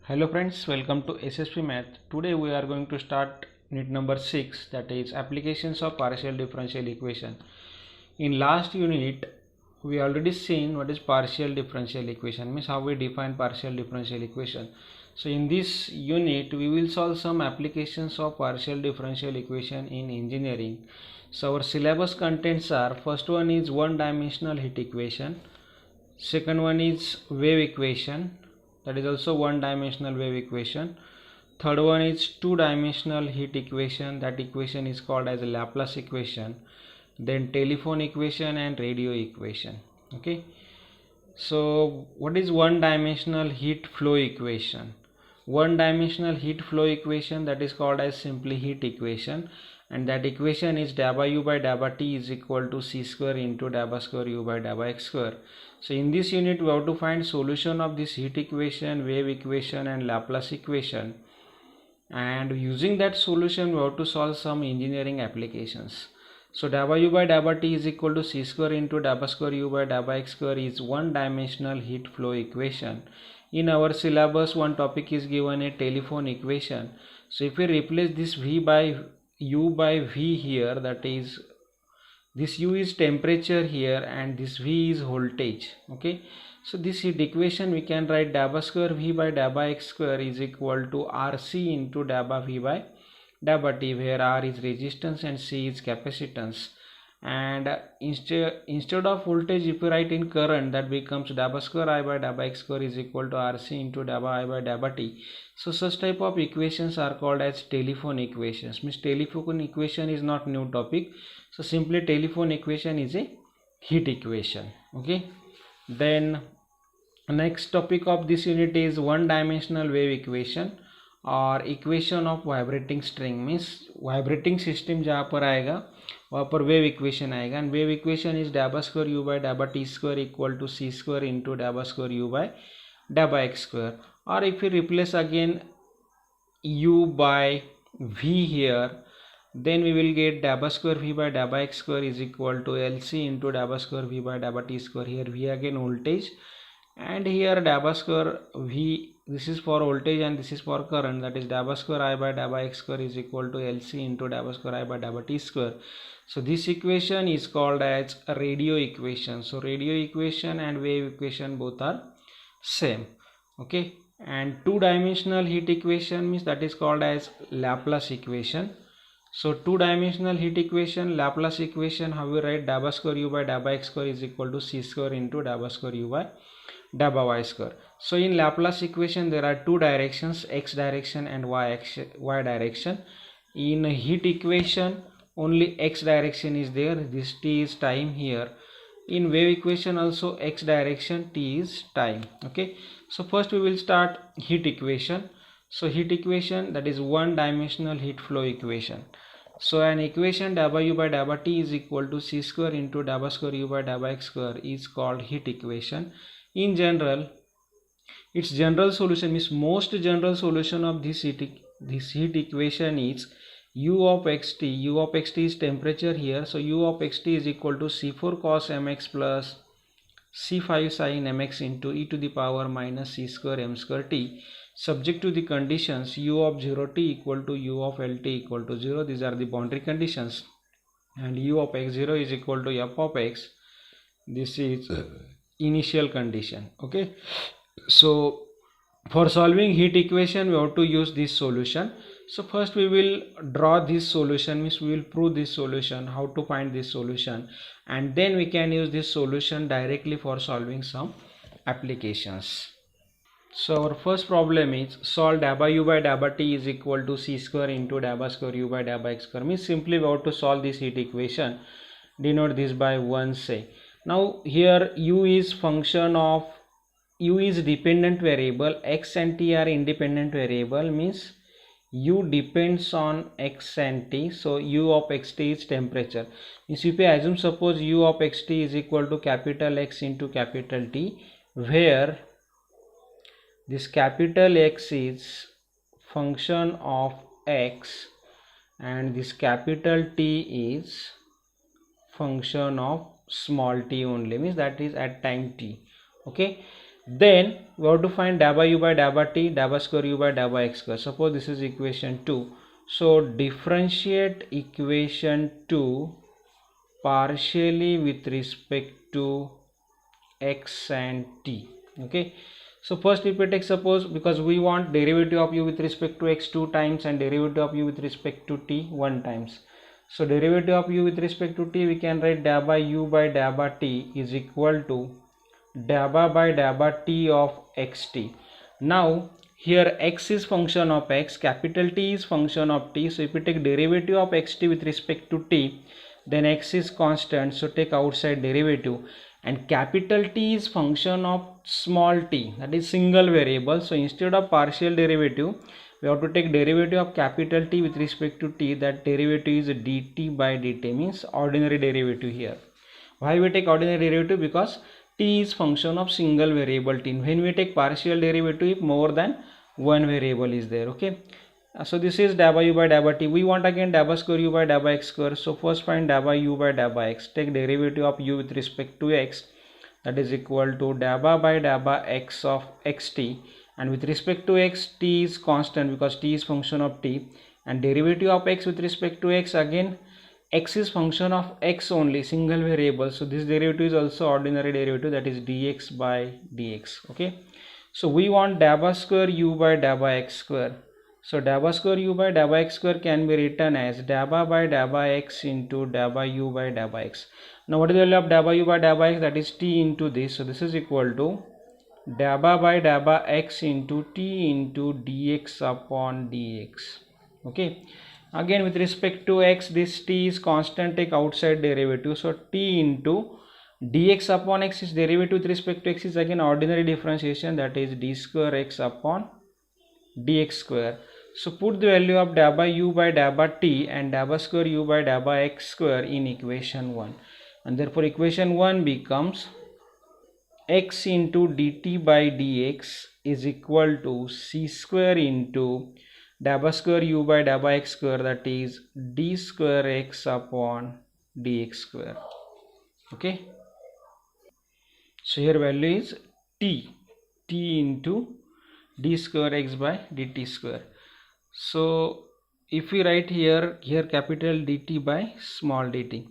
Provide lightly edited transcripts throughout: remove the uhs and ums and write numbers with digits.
Hello friends, welcome to SSP Math. Today we are going to start unit number 6, that is applications of partial differential equation. In last unit we already seen what is partial differential equation, means how we define partial differential equation. So in this unit we will solve some applications of partial differential equation in engineering. So our syllabus contents are: first one is one dimensional heat equation, second one is wave equation, that is also one dimensional wave equation. Third one is two dimensional heat equation, that equation is called as a Laplace equation. Then telephone equation and radio equation. Okay, so what is one dimensional heat flow equation? One dimensional heat flow equation, that is called as simply heat equation, and that equation is dabba u by dabba t is equal to c square into dabba square u by dabba x square. So in this unit we have to find solution of this heat equation, wave equation and Laplace equation, and using that solution we have to solve some engineering applications. So dabba u by dabba t is equal to c square into dabba square u by dabba x square is one dimensional heat flow equation. In our syllabus one topic is given a telephone equation. So if we replace this v by u by v here, that is this u is temperature here and this v is voltage. Okay, so this heat equation we can write dabba square v by dabba x square is equal to rc into dabba v by dabba t, where r is resistance and c is capacitance. And instead of voltage, if we write in current, that becomes dabba square I by dabba x square is equal to rc into dabba I by dabba t. So such type of equations are called as telephone equations. Means telephone equation is not new topic, so simply telephone equation is a heat equation. Okay, then next topic of this unit is one dimensional wave equation और equation of vibrating string. Means vibrating system जहाँ पर आएगा वहाँ पर wave equation आएगा, and wave equation is dabba square u by dabba t square equal to c square into dabba square u by dabba x square. Or if we replace again u by v here, then we will get dabba square v by dabba x square is equal to lc into dabba square v by dabba t square. Here v again voltage, and here dabba square v, this is for voltage and this is for current, that is dabba square I by dabba x square is equal to lc into dabba square I by dabba t square. So this equation is called as a radio equation. So radio equation and wave equation both are same. Okay, and two dimensional heat equation means that is called as Laplace equation. So two dimensional heat equation, Laplace equation, how we write dabba square u by dabba x square is equal to c square into dabba square u by dabba y square. So in Laplace equation there are two directions, x direction and y direction. In heat equation only x direction is there, this t is time here. In wave equation also x direction, t is time. Okay, so first we will start heat equation. So heat equation, that is one dimensional heat flow equation. So an equation dabba u by dabba t is equal to c square into dabba square u by dabba x square is called heat equation. In general, its general solution means most general solution of this heat equation is u of xt. U of xt is temperature here, so u of xt is equal to c4 cos mx plus c5 sin mx into e to the power minus c square m square t, subject to the conditions u of 0t equal to u of lt equal to 0. These are the boundary conditions, and u of x0 is equal to f of x. This is initial condition. Okay, so for solving heat equation we have to use this solution. So first we will draw this solution, means we will prove this solution, how to find this solution, and then we can use this solution directly for solving some applications. So our first problem is solve dabba u by dabba t is equal to c square into dabba square u by dabba x square. Means simply we have to solve this heat equation. Denote this by 1 say. Now here u is function of, u is dependent variable, x and t are independent variable, means u depends on x and t. So u of xt is temperature. Means if we assume suppose u of xt is equal to capital X into capital T, where this capital X is function of x and this capital T is function of small t only, means that is at time t. Okay, Then we have to find dA by u by dA by t, dA by square u by dA by x square. Suppose this is equation 2. So differentiate equation 2 partially with respect to x and t. Okay, so first if we take, suppose, because we want derivative of u with respect to x 2 times and derivative of u with respect to t 1 times. So derivative of u with respect to t, we can write dA by u by dA by t is equal to dA by dA by t of xt. Now here x is function of x, capital T is function of t. So if we take derivative of xt with respect to t, then x is constant, so take outside derivative, and capital T is function of small t, that is single variable. So instead of partial derivative, we have to take derivative of capital T with respect to t. That derivative is dt by dt, means ordinary derivative here. Why we take ordinary derivative? Because t is function of single variable t. When we take partial derivative, if more than one variable is there. Okay, so this is dA by u by dA by t. We want again dA by square u by dA by x square. So first find dA by u by dA by x. Take derivative of u with respect to x, that is equal to dA by dA by x of xt, and with respect to x, t is constant because t is function of t, and derivative of x with respect to x, again x is function of x only, single variable. So this derivative is also ordinary derivative, that is dx by dx. Okay, so we want dA by square u by dA by x square. So dA by square u by dA by x square can be written as dA by dA by x into dA by u by dA by x. Now what is the value of dA by u by dA by x? That is t into this. So this is equal to dA by dA by x into t into dx upon dx. Okay, again with respect to x, this t is constant, take outside derivative. So t into dx upon x is derivative with respect to x is again ordinary differentiation, that is d square x upon dx square. So put the value of dA by u by dA by t and dA by square u by dA by x square in equation 1, and therefore equation 1 becomes x into dt by dx is equal to c square into dA by square u by dA by x square, that is d square x upon dx square. Okay, so here value is t into d square x by dt square. So if we write here capital dt by small dt,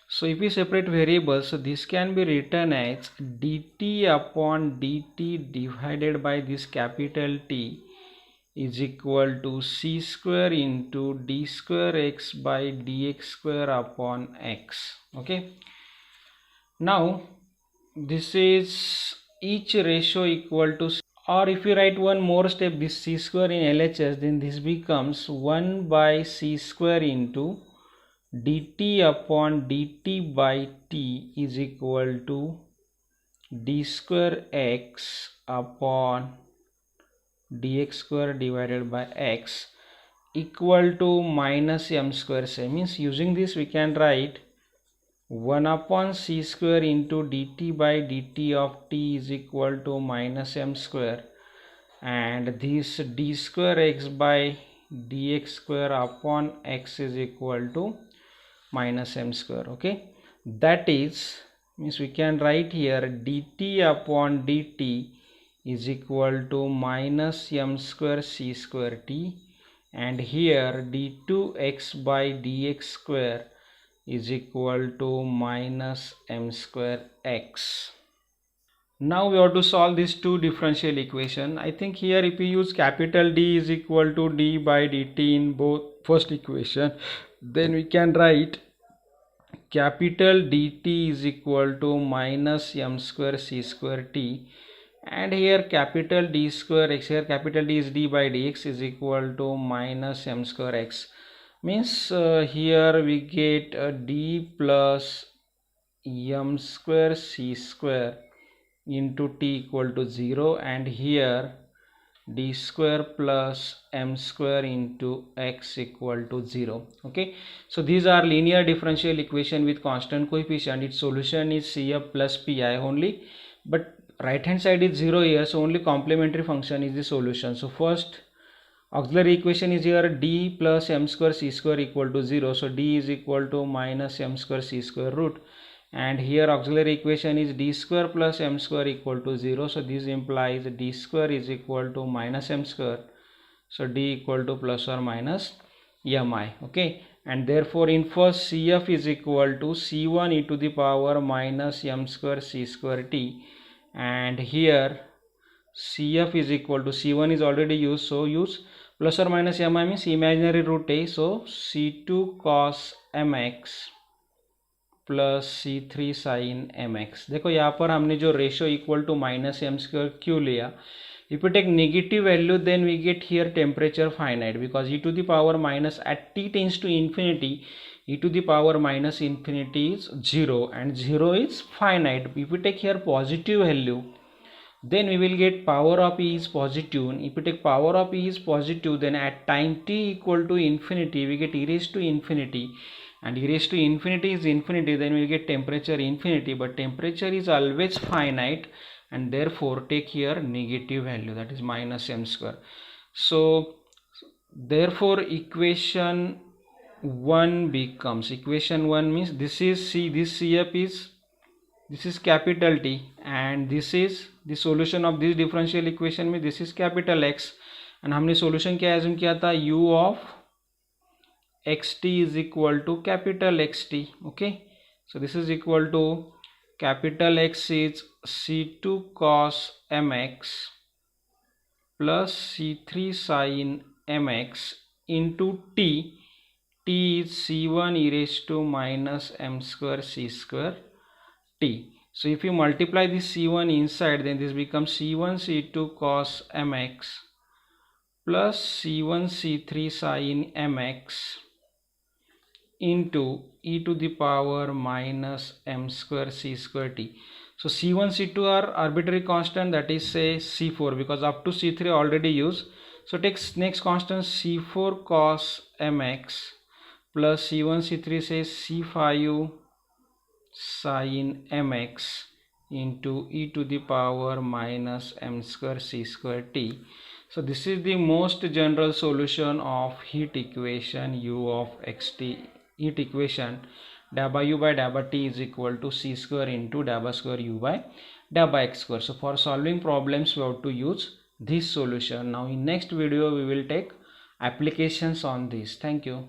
so if we separate variables, so this can be written as dt upon dt divided by this capital T is equal to c square into d square x by dx square upon x. Okay, now this is each ratio equal to, or if you write one more step, this c square in LHS, then this becomes 1 by c square into dt upon dt by t is equal to d square x upon dx square divided by x equal to minus m square. Same means using this we can write 1 upon c square into dt by dt of t is equal to minus m square, and this d square x by dx square upon x is equal to minus m square. Okay, that is means we can write here dt upon dt is equal to minus m square c square t, and here d2x by dx square is equal to minus m square x. Now we have to solve these two differential equation. I think here if we use capital D is equal to d by dt in both first equation, then we can write capital dt is equal to minus m square c square t, and here capital D square x, here capital D is d by dx is equal to minus m square x, means here we get d plus m square c square into t equal to 0, and here d square plus m square into x equal to 0. Okay, so these are linear differential equation with constant coefficient. Its solution is CF plus PI only, but right hand side is 0 here, so only complementary function is the solution. So first auxiliary equation is here d plus m square c square equal to 0, so d is equal to minus m square c square root, and here auxiliary equation is d square plus m square equal to 0. So this implies d square is equal to minus m square. So d equal to plus or minus mi. Okay, and therefore in first CF is equal to c1 e to the power minus m square c square t, and here CF is equal to c1 is already used, so use plus or minus mi means imaginary root a, so c2 cos mx plus c3 sin mx. देखो यहाँ पर हमने जो ratio equal to minus m square क्यों लिया? If we take negative value, then we get here temperature finite, because e to the power minus at t tends to infinity, e to the power minus infinity is 0 and 0 is finite. If we take here positive value, then we will get power of e is positive. If we take power of e is positive, then at time t equal to infinity we get e raised to infinity, and e raised to infinity is infinity, then we get temperature infinity, but temperature is always finite, and therefore take here negative value, that is minus m square. So therefore equation 1 becomes, equation 1 means this is c, this CF is, this is capital T, and this is the solution of this differential equation में this is capital X, and हमने solution क्या assume किया था? u of xt is equal to capital XT. Okay, so this is equal to capital X is c2 cos mx plus c3 sin mx into t. T is c1 e raised to minus m square c square t. So if you multiply this c1 inside, then this becomes c1 c2 cos mx plus c1 c3 sin mx into e to the power minus m square c square t. So c1 c2 are arbitrary constant, that is say c4, because up to c3 already used. So take next constant c4 cos mx plus c1 c3 says c5 sin mx into e to the power minus m square c square t. So this is the most general solution of heat equation u of xt. Heat equation dabba u by dabba t is equal to c square into dabba square u by dabba x square. So for solving problems we have to use this solution. Now in next video we will take applications on this. Thank you.